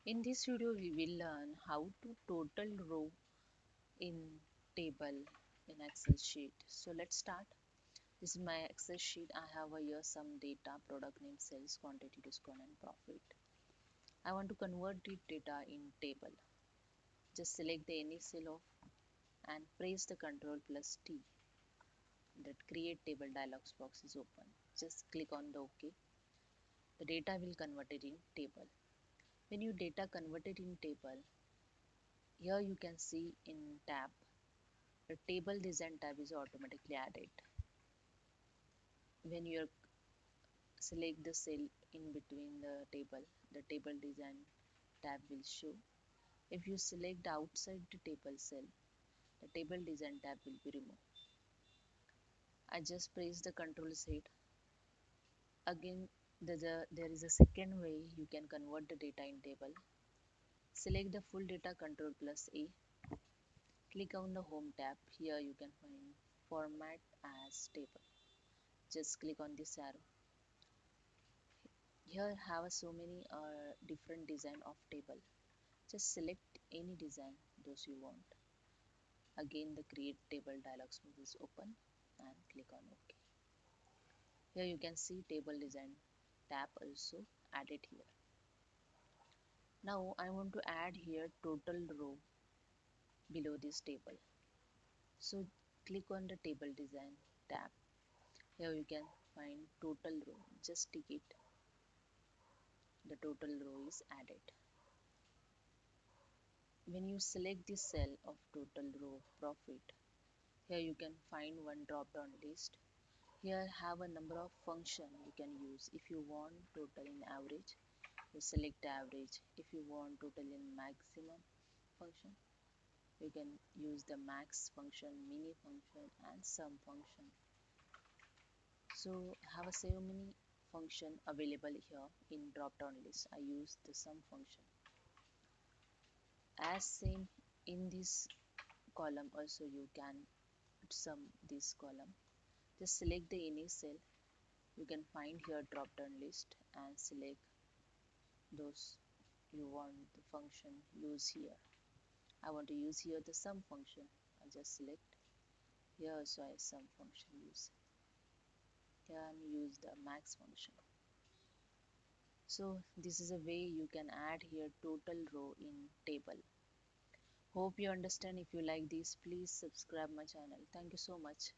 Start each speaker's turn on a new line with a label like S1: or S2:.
S1: In this video, we will learn how to total row in table in Excel sheet. So let's start. This is my Excel sheet. I have here some data, product name, sales, quantity, discount, and profit. I want to convert the data in table. Just select the any cell of and press the Ctrl plus T. That create table dialog box is open. Just click on the OK. The data will convert it in table. When you data converted in table, here you can see in tab the table design tab is automatically added. When you select the cell in between the table design tab will show. If you select outside the table cell, the table design tab will be removed. I just press the Ctrl Z. Again, there is a second way you can convert the data in table. Select the full data, Ctrl plus A. Click on the home tab. Here you can find format as table. Just click on this arrow. Here have so many different design of table. Just select any design those you want. Again the create table dialog box is open and click on OK. Here you can see table design tab also added here. Now I want to add here total row below this table. So click on the table design tab. Here you can find total row. Just tick it. The total row is added. When you select the cell of total row profit, here you can find one drop down list. Here have a number of function you can use. If you want total in average, you select average. If you want total in maximum function, you can use the max function, mini function, and sum function. So have a so many function available here in drop down list. I use the sum function. As same in this column also you can sum this column. Just select the any cell. You can find here drop down list and select those you want the function use here. I want to use here the sum function. I just select here, so I sum function use. Here I use the max function. So this is a way you can add here total row in table. Hope you understand. If you like this, please subscribe my channel. Thank you so much.